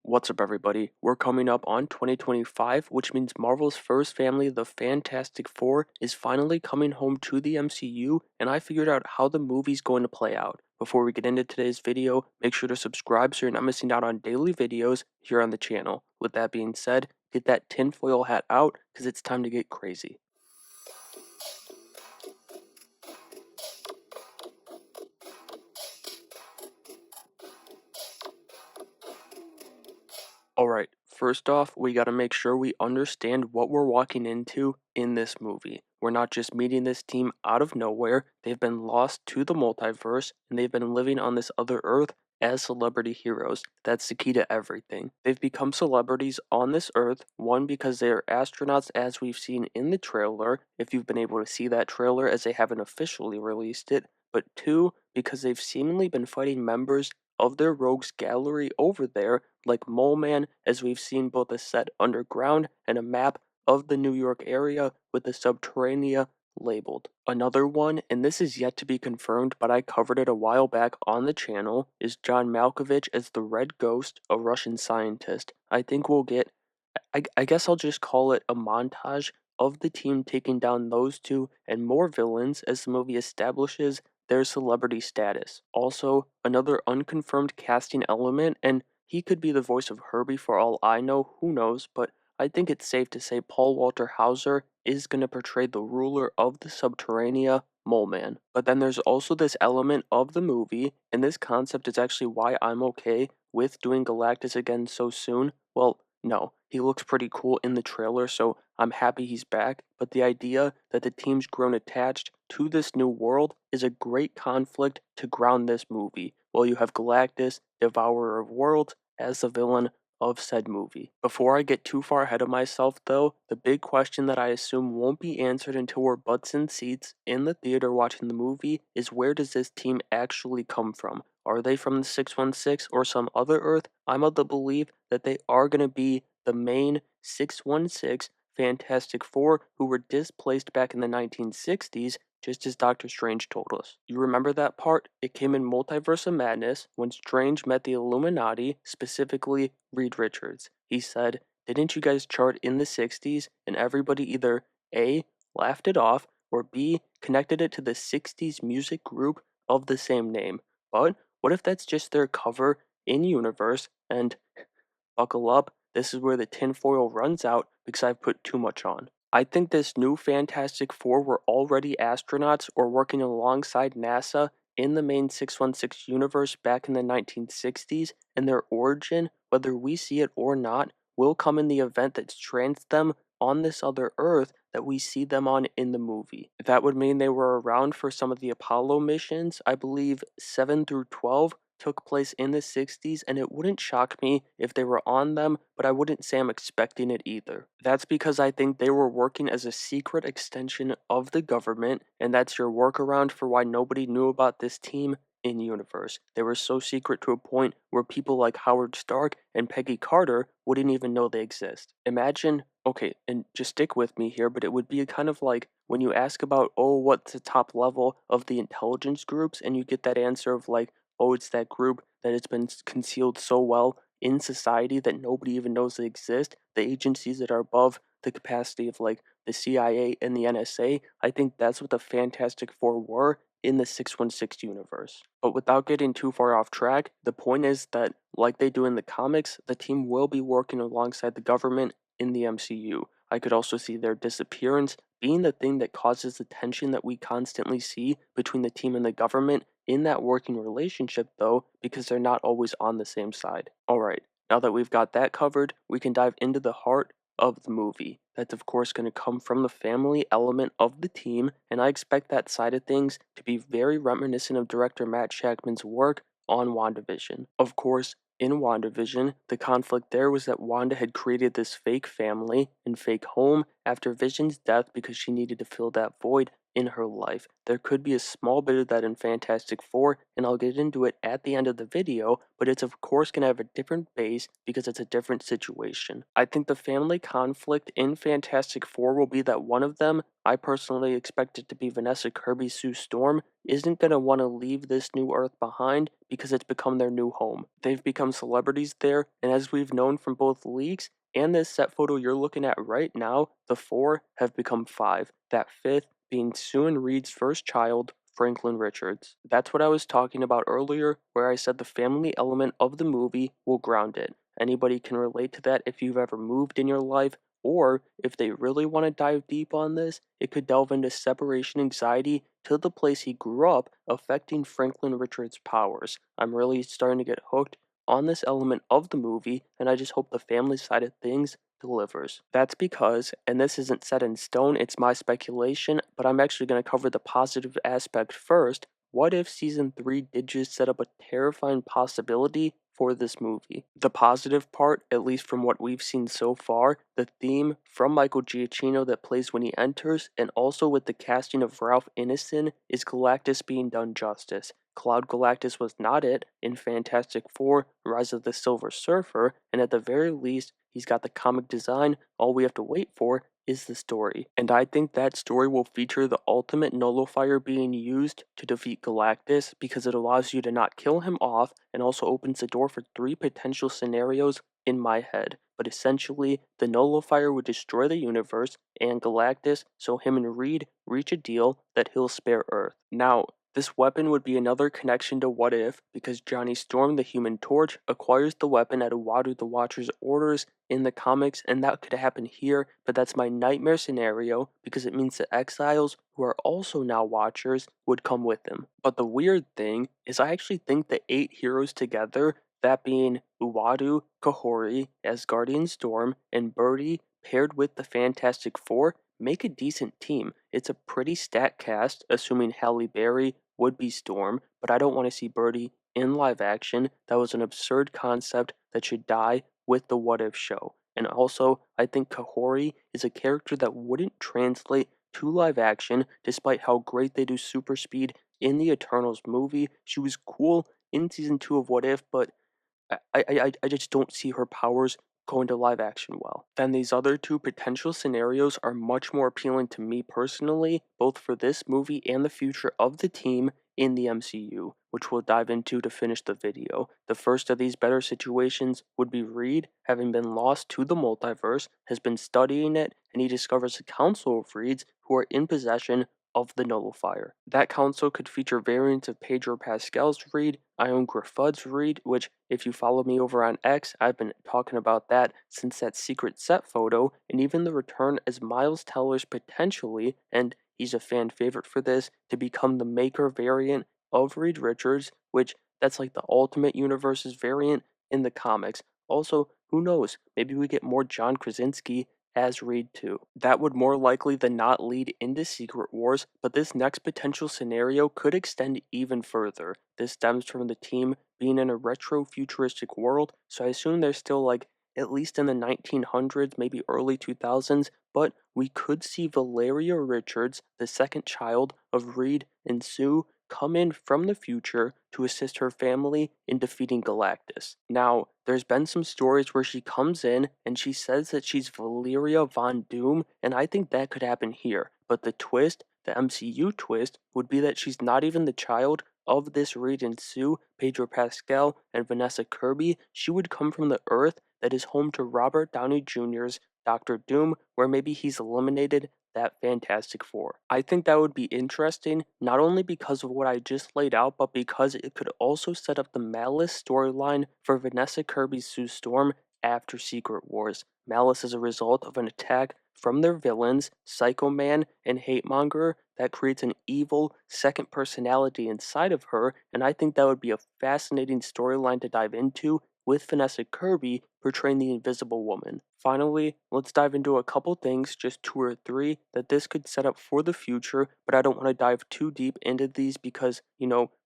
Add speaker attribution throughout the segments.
Speaker 1: What's up, everybody? We're coming up on 2025, which means Marvel's first family, the Fantastic Four, is finally coming home to the MCU, and I figured out how the movie's going to play out. Before we get into today's video, make sure to subscribe so you're not missing out on daily videos here on the channel. With that being said, get that tinfoil hat out, because it's time to get crazy. Alright, first off, we gotta make sure we understand what we're walking into in this movie. We're not just meeting this team out of nowhere, they've been lost to the multiverse, and they've been living on this other Earth as celebrity heroes. That's the key to everything. They've become celebrities on this Earth, one, because they are astronauts as we've seen in the trailer, if you've been able to see that trailer as they haven't officially released it, but two, because they've seemingly been fighting members of their rogues gallery over there, like Mole Man, as we've seen both a set underground and a map of the New York area with the Subterranea labeled. Another one, and this is yet to be confirmed, but I covered it a while back on the channel, is John Malkovich as the Red Ghost, a Russian scientist. I think we'll get, I guess I'll just call it a montage of the team taking down those two and more villains as the movie establishes their celebrity status. Also, another unconfirmed casting element, and he could be the voice of Herbie for all I know, who knows, but I think it's safe to say Paul Walter Hauser is going to portray the ruler of the Subterranea, Mole Man. But then there's also this element of the movie, and this concept is actually why I'm okay with doing Galactus again so soon. Well, no, he looks pretty cool in the trailer, so I'm happy he's back, but the idea that the team's grown attached to this new world is a great conflict to ground this movie, while you have Galactus, Devourer of Worlds, as the villain of said movie. Before I get too far ahead of myself though, the big question that I assume won't be answered until we're butts in seats in the theater watching the movie is, where does this team actually come from? Are they from the 616 or some other Earth? I'm of the belief that they are going to be the main 616 Fantastic Four who were displaced back in the 1960s, just as Doctor Strange told us. You remember that part? It came in Multiverse of Madness when Strange met the Illuminati, specifically Reed Richards. He said, "Didn't you guys chart in the 60s?" And everybody either A, laughed it off, or B, connected it to the 60s music group of the same name. But what if that's just their cover in universe, and buckle up, this is where the tinfoil runs out because I've put too much on. I think this new Fantastic Four were already astronauts or working alongside NASA in the main 616 universe back in the 1960s, and their origin, whether we see it or not, will come in the event that strands them on this other Earth that we see them on in the movie. That would mean they were around for some of the Apollo missions. I believe 7 through 12 took place in the 60s, and it wouldn't shock me if they were on them, but I wouldn't say I'm expecting it either. That's because I think they were working as a secret extension of the government, and that's your workaround for why nobody knew about this team in universe. They were so secret to a point where people like Howard Stark and Peggy Carter wouldn't even know they exist. Imagine, okay, and just stick with me here, but it would be kind of like when you ask about, oh, what's the top level of the intelligence groups, and you get that answer of like, oh, it's that group that has been concealed so well in society that nobody even knows they exist, the agencies that are above the capacity of like the CIA and the NSA. I think that's what the Fantastic Four were in the 616 universe. But without getting too far off track, the point is that, like they do in the comics, the team will be working alongside the government in the MCU. I could also see their disappearance being the thing that causes the tension that we constantly see between the team and the government in that working relationship, though, because they're not always on the same side. Alright, now that we've got that covered, we can dive into the heart of the movie. That's of course going to come from the family element of the team, and I expect that side of things to be very reminiscent of director Matt Shakman's work on WandaVision. Of course, in WandaVision, the conflict there was that Wanda had created this fake family and fake home after Vision's death because she needed to fill that void in her life. There could be a small bit of that in Fantastic Four, and I'll get into it at the end of the video, but it's of course going to have a different base because it's a different situation. I think the family conflict in Fantastic Four will be that one of them, I personally expect it to be Vanessa Kirby Sue Storm, isn't going to want to leave this new Earth behind because it's become their new home. They've become celebrities there, and as we've known from both leaks and this set photo you're looking at right now, the four have become five, that fifth being Sue and Reed's first child, Franklin Richards. That's what I was talking about earlier, where I said the family element of the movie will ground it. Anybody can relate to that if you've ever moved in your life, or if they really want to dive deep on this, it could delve into separation anxiety to the place he grew up, affecting Franklin Richards' powers. I'm really starting to get hooked on this element of the movie, and I just hope the family side of things delivers. That's because, and this isn't set in stone, it's my speculation, but I'm actually going to cover the positive aspect first. What if season 3 did just set up a terrifying possibility for this movie? The positive part, at least from what we've seen so far, the theme from Michael Giacchino that plays when he enters, and also with the casting of Ralph Ineson, is Galactus being done justice. Cloud Galactus was not it in Fantastic Four, Rise of the Silver Surfer, and at the very least, he's got the comic design. All we have to wait for is the story. And I think that story will feature the ultimate nullifier being used to defeat Galactus because it allows you to not kill him off and also opens the door for 3 potential scenarios in my head. But essentially, the nullifier would destroy the universe and Galactus, so him and Reed reach a deal that he'll spare Earth. Now, this weapon would be another connection to What If, because Johnny Storm, the Human Torch, acquires the weapon at Uatu the Watcher's orders in the comics, and that could happen here, but that's my nightmare scenario, because it means the exiles, who are also now Watchers, would come with him. But the weird thing is I actually think the 8 heroes together, that being Uatu, Kahori, Asgardian Storm, and Birdie, paired with the Fantastic Four, make a decent team. It's a pretty stacked cast, assuming Halle Berry would be Storm, but I don't want to see Birdie in live action. That was an absurd concept that should die with the What If show. And also, I think Kahori is a character that wouldn't translate to live action, despite how great they do super speed in the Eternals movie. She was cool in season 2 of What If, but I just don't see her powers going to live action well. Then these other 2 potential scenarios are much more appealing to me personally, both for this movie and the future of the team in the MCU, which we'll dive into to finish the video. The first of these better situations would be Reed, having been lost to the multiverse, has been studying it, and he discovers a council of Reeds who are in possession of the nullifier. That council could feature variants of Pedro Pascal's Reed, Ion Grafud's Reed, which, if you follow me over on X, I've been talking about that since that secret set photo, and even the return as Miles Teller's potentially, and he's a fan favorite for this, to become the maker variant of Reed Richards, which that's like the Ultimate Universe's variant in the comics. Also, who knows, maybe we get more John Krasinski as Reed too. That would more likely than not lead into Secret Wars, but this next potential scenario could extend even further. This stems from the team being in a retro-futuristic world, so I assume they're still like at least in the 1900s, maybe early 2000s, but we could see Valeria Richards, the second child of Reed and Sue, come in from the future to assist her family in defeating Galactus. Now, there's been some stories where she comes in and she says that she's Valeria Von Doom, and I think that could happen here. But the twist, the MCU twist, would be that she's not even the child of this Reed and Sue, Pedro Pascal, and Vanessa Kirby. She would come from the Earth that is home to Robert Downey Jr.'s Doctor Doom, where maybe he's eliminated that Fantastic Four. I think that would be interesting, not only because of what I just laid out, but because it could also set up the Malice storyline for Vanessa Kirby's Sue Storm after Secret Wars. Malice is a result of an attack from their villains, Psycho Man and Hate Monger, that creates an evil second personality inside of her, and I think that would be a fascinating storyline to dive into with Vanessa Kirby portraying the Invisible Woman. Finally, let's dive into a couple things, just two or three, that this could set up for the future, but I don't want to dive too deep into these because,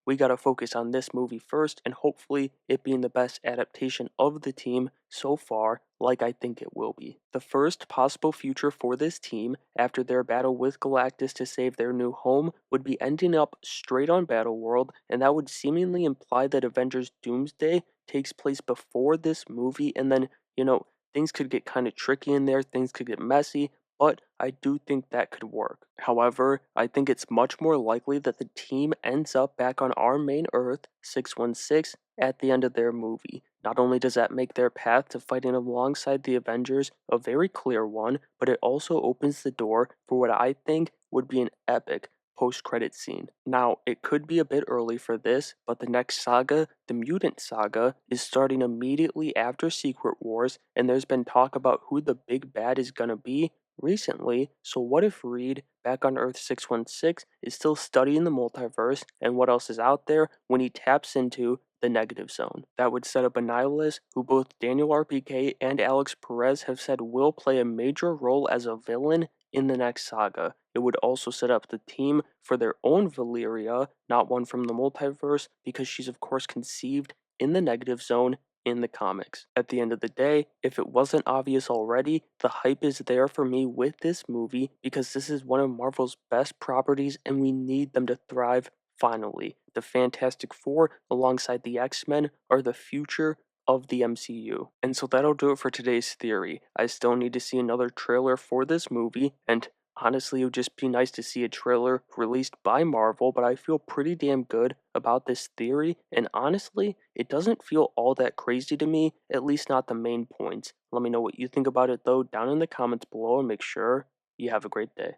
Speaker 1: we gotta focus on this movie first and hopefully it being the best adaptation of the team so far, like I think it will be. The first possible future for this team after their battle with Galactus to save their new home would be ending up straight on Battleworld, and that would seemingly imply that Avengers Doomsday takes place before this movie, and then, you know, things could get kind of tricky in there, things could get messy, but I do think that could work. However, I think it's much more likely that the team ends up back on our main Earth, 616, at the end of their movie. Not only does that make their path to fighting alongside the Avengers a very clear one, but it also opens the door for what I think would be an epic post-credit scene. Now, it could be a bit early for this, but the next saga, the Mutant Saga, is starting immediately after Secret Wars, and there's been talk about who the big bad is gonna be recently. So what if Reed, back on Earth 616, is still studying the multiverse and what else is out there when he taps into the negative zone? That would set up Annihilus, who both Daniel RPK and Alex Perez have said will play a major role as a villain in the next saga. It would also set up the team for their own Valyria, not one from the multiverse, because she's of course conceived in the negative zone in the comics. At the end of the day, if it wasn't obvious already, the hype is there for me with this movie because this is one of Marvel's best properties and we need them to thrive finally. The Fantastic Four, alongside the X-Men, are the future of the MCU. And so that'll do it for today's theory. I still need to see another trailer for this movie, and honestly, it would just be nice to see a trailer released by Marvel, but I feel pretty damn good about this theory, and honestly, it doesn't feel all that crazy to me, at least not the main points. Let me know what you think about it though down in the comments below, and make sure you have a great day.